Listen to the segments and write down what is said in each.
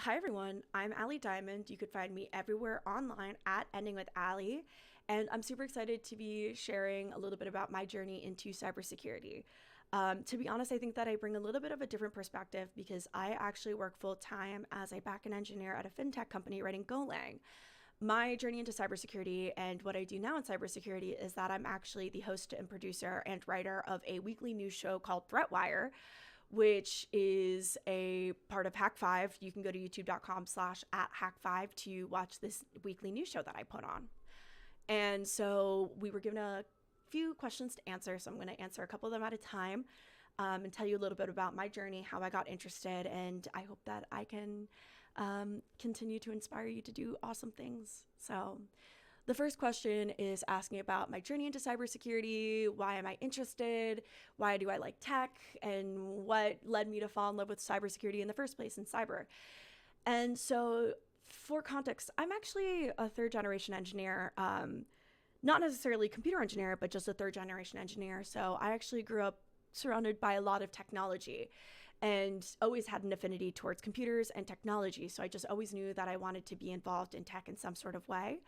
Hi everyone, I'm Ali Diamond. You could find me everywhere online at Ending with Ali, and I'm super excited to be sharing a little bit about my journey into cybersecurity. To be honest, I think that I bring a little bit of a different perspective because I actually work full time as a backend engineer at a fintech company writing Golang. My journey into cybersecurity and what I do now in cybersecurity is that I'm actually the host and producer and writer of a weekly news show called ThreatWire, which is a part of Hack5. You can go to youtube.com/at Hack5 to watch this weekly news show that I put on. And so we were given a few questions to answer. So I'm going to answer a couple of them at a time, and tell you a little bit about my journey, how I got interested, and I hope that I can continue to inspire you to do awesome things. So the first question is asking about my journey into cybersecurity. Why am I interested? Why do I like tech? And what led me to fall in love with cybersecurity in the first place in cyber? And so for context, I'm actually a third generation engineer. Not necessarily a computer engineer, but just a third generation engineer. So I actually grew up surrounded by a lot of technology and always had an affinity towards computers and technology. So I just always knew that I wanted to be involved in tech in some sort of way.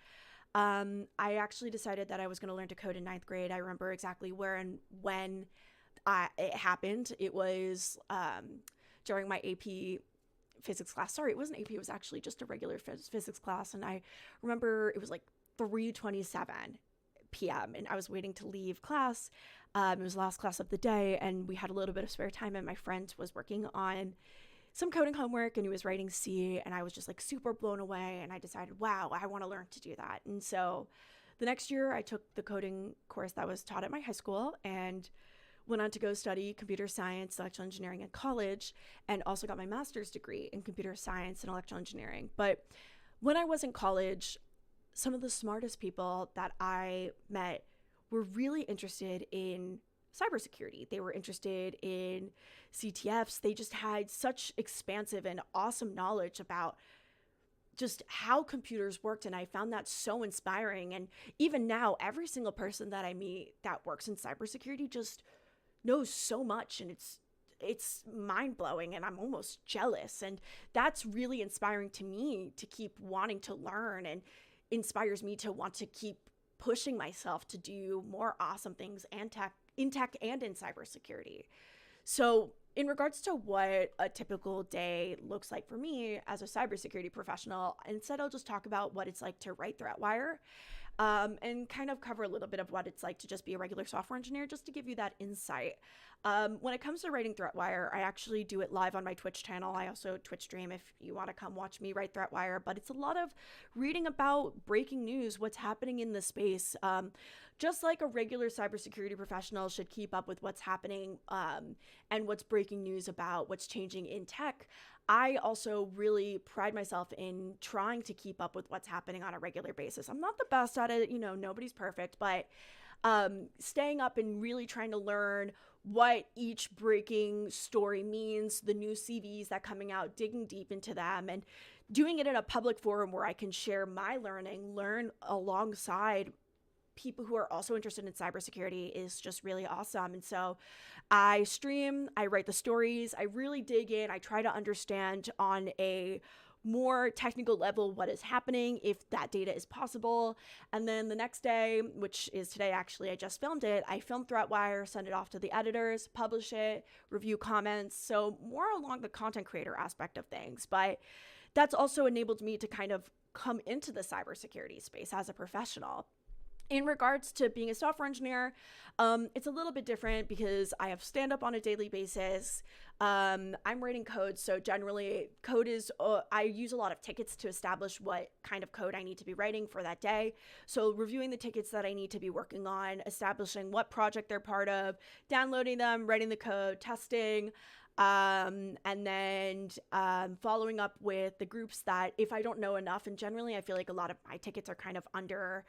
I actually decided that I was going to learn to code in ninth grade. I remember exactly where and when it happened. It was during my AP physics class. Sorry, it wasn't AP. It was actually just a regular physics class. And I remember it was like 3:27 p.m. and I was waiting to leave class. It was the last class of the day, and we had a little bit of spare time, and my friend was working on some coding homework and he was writing C, and I was just like super blown away, and I decided, wow, I want to learn to do that. And so the next year I took the coding course that was taught at my high school and went on to go study computer science, electrical engineering in college, and also got my master's degree in computer science and electrical engineering. But when I was in college, some of the smartest people that I met were really interested in cybersecurity. They were interested in CTFs. They just had such expansive and awesome knowledge about just how computers worked. And I found that so inspiring. And even now, every single person that I meet that works in cybersecurity just knows so much. And it's mind blowing, and I'm almost jealous. And that's really inspiring to me to keep wanting to learn, and inspires me to want to keep pushing myself to do more awesome things and in tech and in cybersecurity. So in regards to what a typical day looks like for me as a cybersecurity professional, instead I'll just talk about what it's like to write ThreatWire, and kind of cover a little bit of what it's like to just be a regular software engineer, just to give you that insight. When it comes to writing ThreatWire, I actually do it live on my Twitch channel. I also Twitch stream if you want to come watch me write ThreatWire, but it's a lot of reading about breaking news, what's happening in the space. Just like a regular cybersecurity professional should keep up with what's happening, and what's breaking news about what's changing in tech, I also really pride myself in trying to keep up with what's happening on a regular basis. I'm not the best at it, nobody's perfect, but staying up and really trying to learn what each breaking story means, the new CVs that coming out, digging deep into them, and doing it in a public forum where I can share my learn alongside people who are also interested in cybersecurity is just really awesome. And so I stream, I write the stories, I really dig in, I try to understand on a more technical level what is happening, if that data is possible. And then the next day, which is today actually, I just filmed it. I film ThreatWire, send it off to the editors, publish it, review comments. So more along the content creator aspect of things. But that's also enabled me to kind of come into the cybersecurity space as a professional. In regards to being a software engineer, it's a little bit different because I have stand up on a daily basis. I'm writing code. So generally code is, I use a lot of tickets to establish what kind of code I need to be writing for that day. So reviewing the tickets that I need to be working on, establishing what project they're part of, downloading them, writing the code, testing, and then following up with the groups that if I don't know enough, and generally I feel like a lot of my tickets are kind of under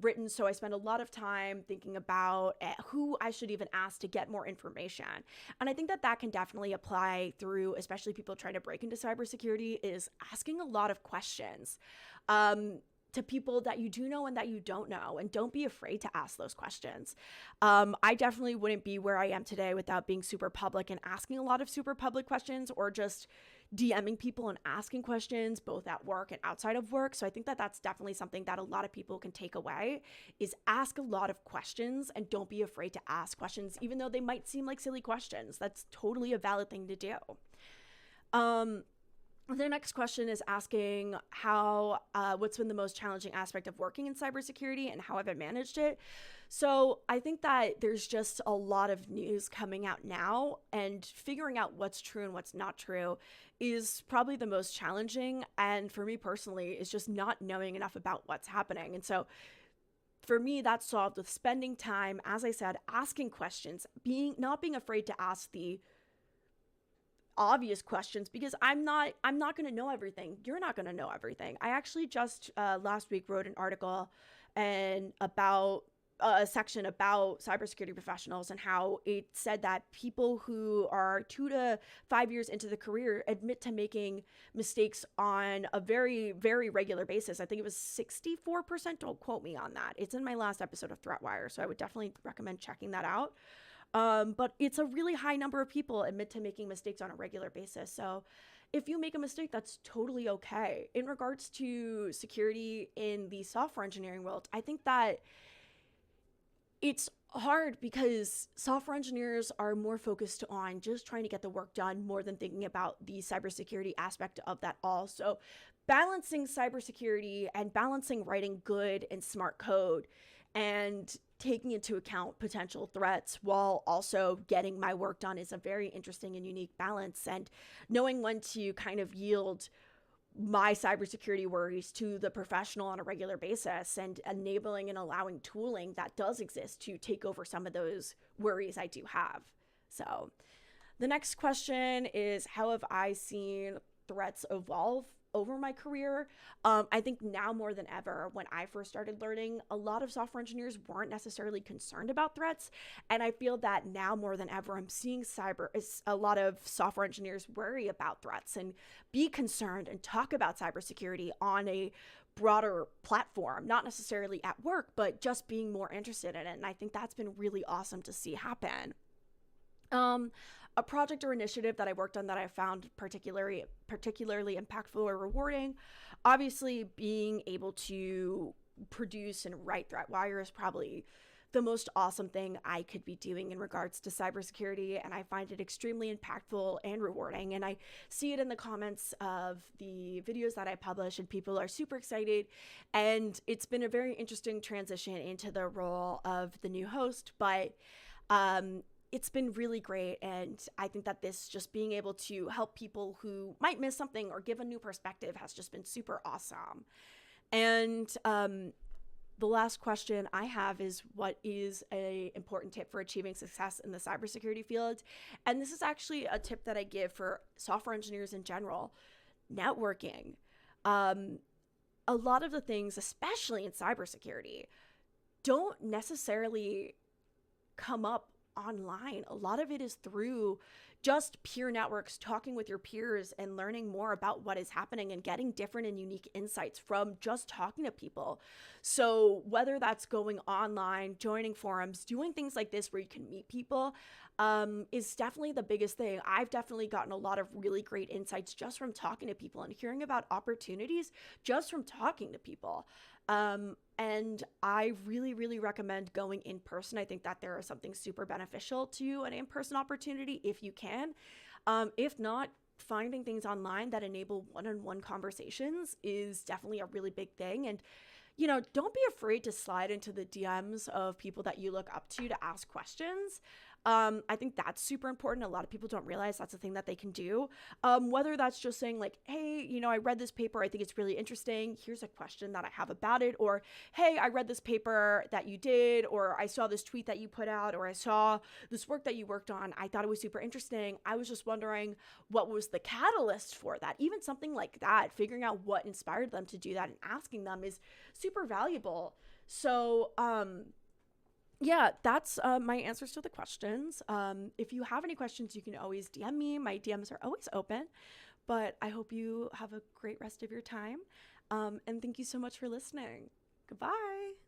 written, so I spend a lot of time thinking about who I should even ask to get more information. And I think that that can definitely apply through, especially people trying to break into cybersecurity, is asking a lot of questions. to people that you do know and that you don't know, and don't be afraid to ask those questions. I definitely wouldn't be where I am today without being super public and asking a lot of super public questions, or just DMing people and asking questions both at work and outside of work. So I think that that's definitely something that a lot of people can take away, is ask a lot of questions and don't be afraid to ask questions, even though they might seem like silly questions. That's totally a valid thing to do. The next question is asking what's been the most challenging aspect of working in cybersecurity and how have I managed it? So I think that there's just a lot of news coming out now, and figuring out what's true and what's not true is probably the most challenging. And for me personally, is just not knowing enough about what's happening. And so for me, that's solved with spending time, as I said, asking questions, not being afraid to ask the obvious questions, because I'm not going to know everything. You're not going to know everything. I actually just last week wrote an article and about a section about cybersecurity professionals, and how it said that people who are 2 to 5 years into the career admit to making mistakes on a very, very regular basis. I think it was 64%. Don't quote me on that. It's in my last episode of ThreatWire, so I would definitely recommend checking that out. But it's a really high number of people admit to making mistakes on a regular basis. So if you make a mistake, that's totally okay. In regards to security in the software engineering world, I think that it's hard because software engineers are more focused on just trying to get the work done more than thinking about the cybersecurity aspect of that all. So balancing cybersecurity and balancing writing good and smart code and taking into account potential threats while also getting my work done is a very interesting and unique balance. And knowing when to kind of yield my cybersecurity worries to the professional on a regular basis, and enabling and allowing tooling that does exist to take over some of those worries I do have. So the next question is, how have I seen threats evolve over my career? I think now more than ever, when I first started learning, a lot of software engineers weren't necessarily concerned about threats. And I feel that now more than ever, I'm seeing a lot of software engineers worry about threats and be concerned and talk about cybersecurity on a broader platform, not necessarily at work, but just being more interested in it. And I think that's been really awesome to see happen. A project or initiative that I worked on that I found particularly impactful or rewarding, obviously being able to produce and write ThreatWire is probably the most awesome thing I could be doing in regards to cybersecurity, and I find it extremely impactful and rewarding. And I see it in the comments of the videos that I publish, and people are super excited. And it's been a very interesting transition into the role of the new host, but it's been really great. And I think that this just being able to help people who might miss something or give a new perspective has just been super awesome. And the last question I have is, what is an important tip for achieving success in the cybersecurity field? And this is actually a tip that I give for software engineers in general: networking. A lot of the things, especially in cybersecurity, don't necessarily come up online. A lot of it is through just peer networks, talking with your peers and learning more about what is happening and getting different and unique insights from just talking to people. So whether that's going online, joining forums, doing things like this where you can meet people, is definitely the biggest thing. I've definitely gotten a lot of really great insights just from talking to people and hearing about opportunities just from talking to people. And I really, really recommend going in person. I think that there is something super beneficial to an in-person opportunity if you can. If not, finding things online that enable one-on-one conversations is definitely a really big thing. And, you know, don't be afraid to slide into the DMs of people that you look up to ask questions. I think that's super important. A lot of people don't realize that's a thing that they can do. Whether that's just saying like, hey, you know, I read this paper, I think it's really interesting. Here's a question that I have about it. Or, hey, I read this paper that you did, or I saw this tweet that you put out, or I saw this work that you worked on. I thought it was super interesting. I was just wondering what was the catalyst for that. Even something like that, figuring out what inspired them to do that and asking them is super valuable. So, yeah, that's my answers to the questions. If you have any questions, you can always DM me. My DMs are always open, but I hope you have a great rest of your time. And thank you so much for listening. Goodbye.